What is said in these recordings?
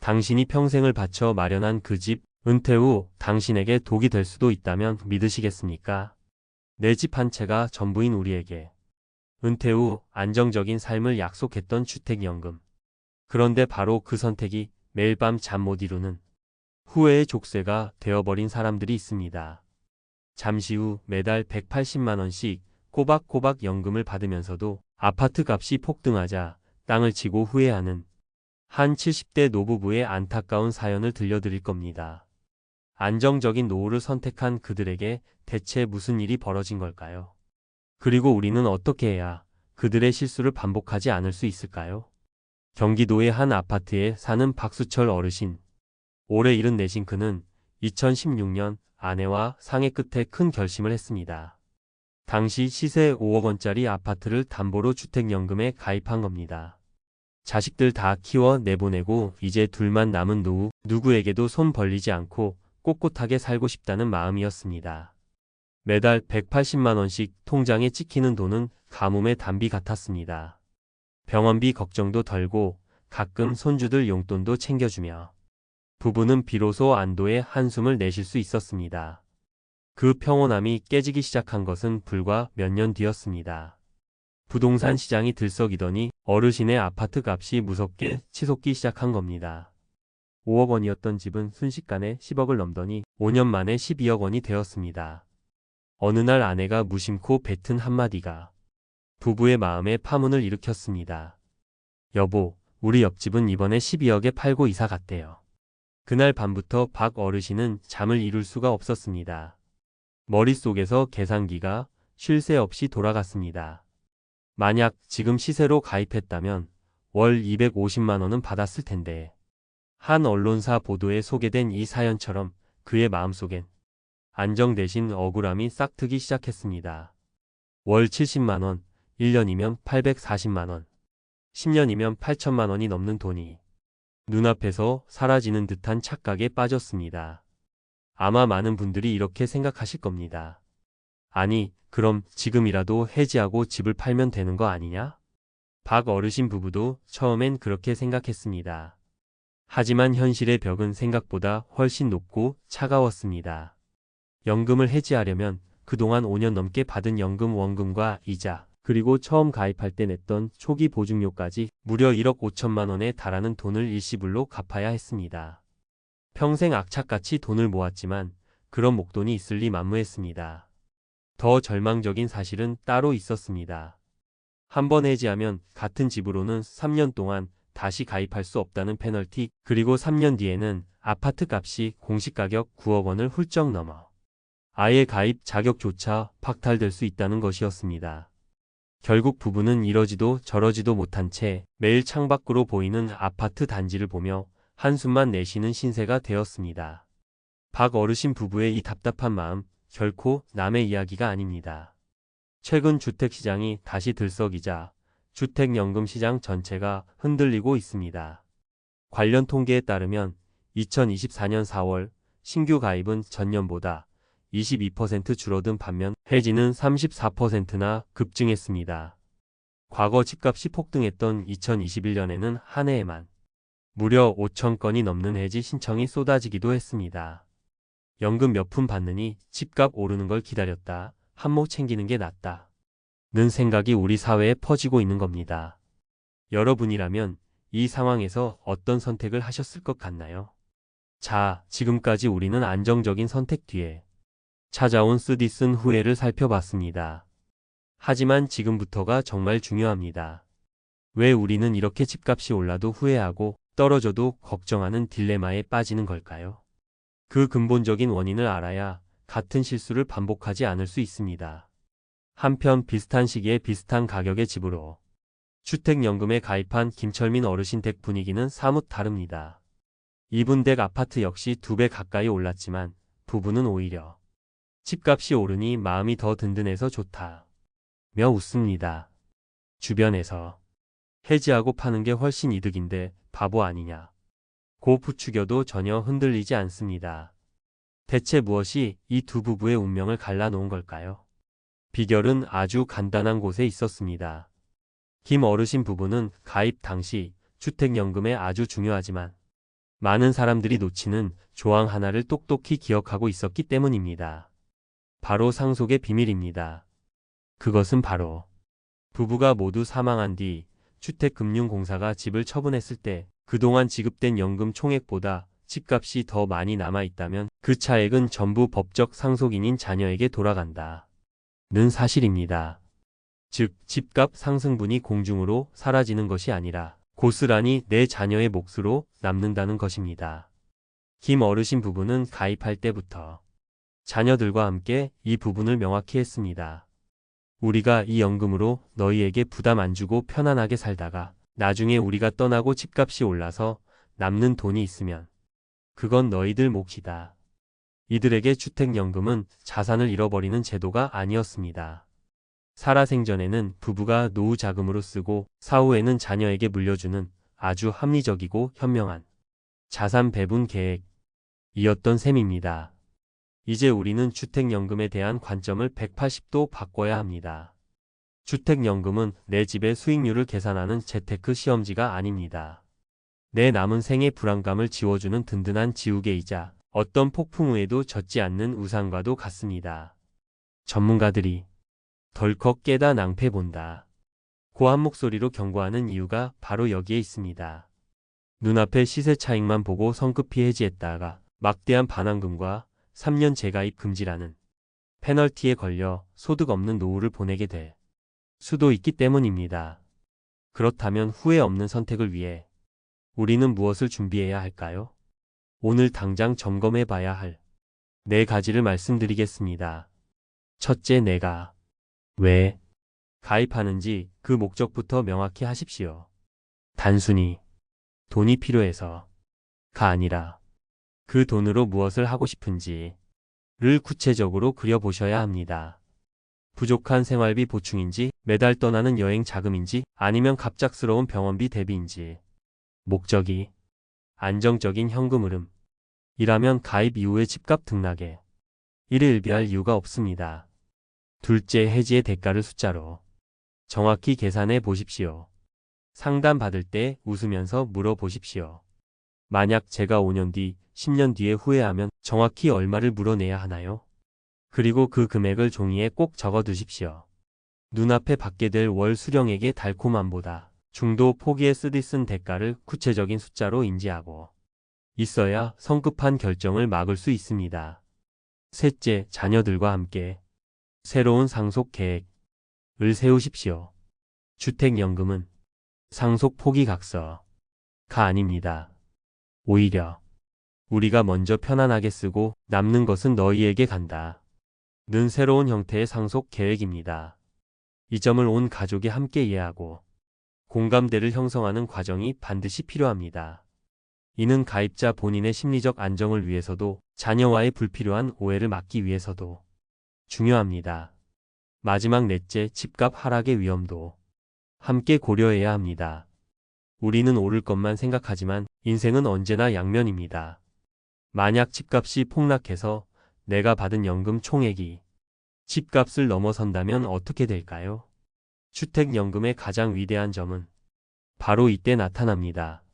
당신이 평생을 바쳐 마련한 그 집, 은퇴 후 당신에게 독이 될 수도 있다면 믿으시겠습니까? 내 집 한 채가 전부인 우리에게. 은퇴 후 안정적인 삶을 약속했던 주택연금. 그런데 바로 그 선택이 매일 밤 잠 못 이루는 후회의 족쇄가 되어버린 사람들이 있습니다. 잠시 후 매달 180만 원씩 꼬박꼬박 연금을 받으면서도 아파트 값이 폭등하자 땅을 치고 후회하는 한 70대 노부부의 안타까운 사연을 들려드릴 겁니다. 안정적인 노후를 선택한 그들에게 대체 무슨 일이 벌어진 걸까요? 그리고 우리는 어떻게 해야 그들의 실수를 반복하지 않을 수 있을까요? 경기도의 한 아파트에 사는 박수철 어르신. 올해 74신 그는 2016년 아내와 상의 끝에 큰 결심을 했습니다. 당시 시세 5억 원짜리 아파트를 담보로 주택연금에 가입한 겁니다. 자식들 다 키워 내보내고 이제 둘만 남은 노후, 누구에게도 손 벌리지 않고 꼿꼿하게 살고 싶다는 마음이었습니다. 매달 180만 원씩 통장에 찍히는 돈은 가뭄의 단비 같았습니다. 병원비 걱정도 덜고 가끔 손주들 용돈도 챙겨주며 부부는 비로소 안도의 한숨을 내쉴 수 있었습니다. 그 평온함이 깨지기 시작한 것은 불과 몇 년 뒤였습니다. 부동산 시장이 들썩이더니 어르신의 아파트 값이 무섭게 치솟기 시작한 겁니다. 5억 원이었던 집은 순식간에 10억을 넘더니 5년 만에 12억 원이 되었습니다. 어느 날 아내가 무심코 뱉은 한마디가 부부의 마음에 파문을 일으켰습니다. 여보, 우리 옆집은 이번에 12억에 팔고 이사 갔대요. 그날 밤부터 박 어르신은 잠을 이룰 수가 없었습니다. 머릿속에서 계산기가 쉴 새 없이 돌아갔습니다. 만약 지금 시세로 가입했다면 월 250만 원은 받았을 텐데. 한 언론사 보도에 소개된 이 사연처럼 그의 마음속엔 안정 대신 억울함이 싹트기 시작했습니다. 월 70만 원, 1년이면 840만 원, 10년이면 8천만 원이 넘는 돈이 눈앞에서 사라지는 듯한 착각에 빠졌습니다. 아마 많은 분들이 이렇게 생각하실 겁니다. 아니, 그럼 지금이라도 해지하고 집을 팔면 되는 거 아니냐? 박 어르신 부부도 처음엔 그렇게 생각했습니다. 하지만 현실의 벽은 생각보다 훨씬 높고 차가웠습니다. 연금을 해지하려면 그동안 5년 넘게 받은 연금 원금과 이자, 그리고 처음 가입할 때 냈던 초기 보증료까지 무려 1억 5천만 원에 달하는 돈을 일시불로 갚아야 했습니다. 평생 악착같이 돈을 모았지만 그런 목돈이 있을 리 만무했습니다. 더 절망적인 사실은 따로 있었습니다. 한번 해지하면 같은 집으로는 3년 동안 다시 가입할 수 없다는 페널티, 그리고 3년 뒤에는 아파트 값이 공시가격 9억 원을 훌쩍 넘어 아예 가입 자격조차 박탈될 수 있다는 것이었습니다. 결국 부부는 이러지도 저러지도 못한 채 매일 창밖으로 보이는 아파트 단지를 보며 한숨만 내쉬는 신세가 되었습니다. 박 어르신 부부의 이 답답한 마음 결코 남의 이야기가 아닙니다. 최근 주택시장이 다시 들썩이자 주택연금 시장 전체가 흔들리고 있습니다. 관련 통계에 따르면 2024년 4월 신규 가입은 전년보다 22% 줄어든 반면 해지는 34%나 급증했습니다. 과거 집값이 폭등했던 2021년에는 한 해에만 무려 5천 건이 넘는 해지 신청이 쏟아지기도 했습니다. 연금 몇 푼 받느니 집값 오르는 걸 기다렸다, 한몫 챙기는 게 낫다 는 생각이 우리 사회에 퍼지고 있는 겁니다. 여러분이라면 이 상황에서 어떤 선택을 하셨을 것 같나요? 자, 지금까지 우리는 안정적인 선택 뒤에 찾아온 쓰디쓴 후회를 살펴봤습니다. 하지만 지금부터가 정말 중요합니다. 왜 우리는 이렇게 집값이 올라도 후회하고 떨어져도 걱정하는 딜레마에 빠지는 걸까요? 그 근본적인 원인을 알아야 같은 실수를 반복하지 않을 수 있습니다. 한편 비슷한 시기에 비슷한 가격의 집으로 주택연금에 가입한 김철민 어르신 댁 분위기는 사뭇 다릅니다. 이분 댁 아파트 역시 2배 가까이 올랐지만 부부는 오히려 집값이 오르니 마음이 더 든든해서 좋다며 웃습니다. 주변에서 해지하고 파는 게 훨씬 이득인데 바보 아니냐 고 부추겨도 전혀 흔들리지 않습니다. 대체 무엇이 이 두 부부의 운명을 갈라놓은 걸까요? 비결은 아주 간단한 곳에 있었습니다. 김 어르신 부부는 가입 당시 주택연금에 아주 중요하지만 많은 사람들이 놓치는 조항 하나를 똑똑히 기억하고 있었기 때문입니다. 바로 상속의 비밀입니다. 그것은 바로 부부가 모두 사망한 뒤 주택금융공사가 집을 처분했을 때 그동안 지급된 연금 총액보다 집값이 더 많이 남아있다면 그 차액은 전부 법적 상속인인 자녀에게 돌아간다는 사실입니다. 즉, 집값 상승분이 공중으로 사라지는 것이 아니라 고스란히 내 자녀의 몫으로 남는다는 것입니다. 김 어르신 부부는 가입할 때부터 자녀들과 함께 이 부분을 명확히 했습니다. 우리가 이 연금으로 너희에게 부담 안 주고 편안하게 살다가 나중에 우리가 떠나고 집값이 올라서 남는 돈이 있으면 그건 너희들 몫이다. 이들에게 주택연금은 자산을 잃어버리는 제도가 아니었습니다. 살아생전에는 부부가 노후 자금으로 쓰고 사후에는 자녀에게 물려주는 아주 합리적이고 현명한 자산 배분 계획이었던 셈입니다. 이제 우리는 주택연금에 대한 관점을 180도 바꿔야 합니다. 주택연금은 내 집의 수익률을 계산하는 재테크 시험지가 아닙니다. 내 남은 생의 불안감을 지워주는 든든한 지우개이자 어떤 폭풍 후에도 젖지 않는 우산과도 같습니다. 전문가들이 덜컥 깨다 낭패 본다 고한 목소리로 경고하는 이유가 바로 여기에 있습니다. 눈앞의 시세 차익만 보고 성급히 해지했다가 막대한 반환금과 3년 재가입 금지라는 페널티에 걸려 소득 없는 노후를 보내게 될 수도 있기 때문입니다. 그렇다면 후회 없는 선택을 위해 우리는 무엇을 준비해야 할까요? 오늘 당장 점검해 봐야 할 4가지를 말씀드리겠습니다. 첫째, 내가 왜 가입하는지 그 목적부터 명확히 하십시오. 단순히 돈이 필요해서가 아니라 그 돈으로 무엇을 하고 싶은지를 구체적으로 그려보셔야 합니다. 부족한 생활비 보충인지, 매달 떠나는 여행 자금인지, 아니면 갑작스러운 병원비 대비인지. 목적이 안정적인 현금 흐름이라면 가입 이후에 집값 등락에 일희일비할 이유가 없습니다. 둘째, 해지의 대가를 숫자로 정확히 계산해 보십시오. 상담 받을 때 웃으면서 물어보십시오. 만약 제가 5년 뒤, 10년 뒤에 후회하면 정확히 얼마를 물어내야 하나요? 그리고 그 금액을 종이에 꼭 적어 두십시오. 눈앞에 받게 될 월 수령액의 달콤함보다 중도 포기에 쓰디 쓴 대가를 구체적인 숫자로 인지하고 있어야 성급한 결정을 막을 수 있습니다. 셋째, 자녀들과 함께 새로운 상속 계획을 세우십시오. 주택연금은 상속 포기각서가 아닙니다. 오히려 우리가 먼저 편안하게 쓰고 남는 것은 너희에게 간다 는 새로운 형태의 상속 계획입니다. 이 점을 온 가족이 함께 이해하고 공감대를 형성하는 과정이 반드시 필요합니다. 이는 가입자 본인의 심리적 안정을 위해서도 자녀와의 불필요한 오해를 막기 위해서도 중요합니다. 마지막 넷째, 집값 하락의 위험도 함께 고려해야 합니다. 우리는 오를 것만 생각하지만 인생은 언제나 양면입니다. 만약 집값이 폭락해서 내가 받은 연금 총액이 집값을 넘어선다면 어떻게 될까요? 주택연금의 가장 위대한 점은 바로 이때 나타납니다.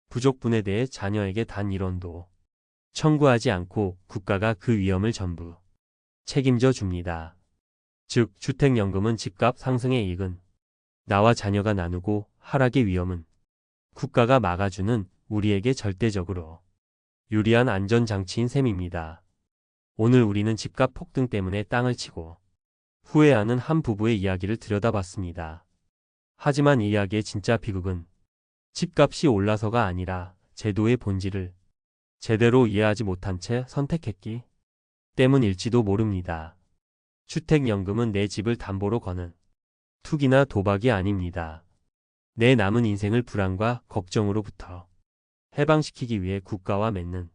부족분에 대해 자녀에게 단 1원도 청구하지 않고 국가가 그 위험을 전부 책임져 줍니다. 즉, 주택연금은 집값 상승의 이익은 나와 자녀가 나누고 하락의 위험은 국가가 막아주는 우리에게 절대적으로 유리한 안전장치인 셈입니다. 오늘 우리는 집값 폭등 때문에 땅을 치고 후회하는 한 부부의 이야기를 들여다봤습니다. 하지만 이 이야기의 진짜 비극은 집값이 올라서가 아니라 제도의 본질을 제대로 이해하지 못한 채 선택했기 때문일지도 모릅니다. 주택연금은 내 집을 담보로 거는 투기나 도박이 아닙니다. 내 남은 인생을 불안과 걱정으로부터 해방시키기 위해 국가와 맺는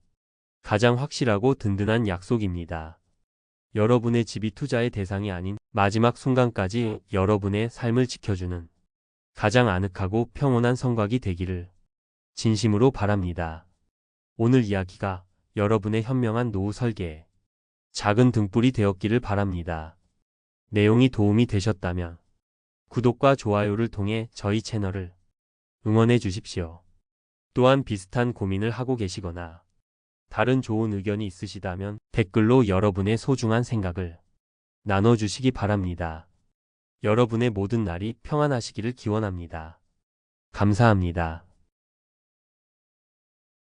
가장 확실하고 든든한 약속입니다. 여러분의 집이 투자의 대상이 아닌 마지막 순간까지 여러분의 삶을 지켜주는 가장 아늑하고 평온한 성곽이 되기를 진심으로 바랍니다. 오늘 이야기가 여러분의 현명한 노후 설계에 작은 등불이 되었기를 바랍니다. 내용이 도움이 되셨다면 구독과 좋아요를 통해 저희 채널을 응원해 주십시오. 또한 비슷한 고민을 하고 계시거나 다른 좋은 의견이 있으시다면 댓글로 여러분의 소중한 생각을 나눠주시기 바랍니다. 여러분의 모든 날이 평안하시기를 기원합니다. 감사합니다.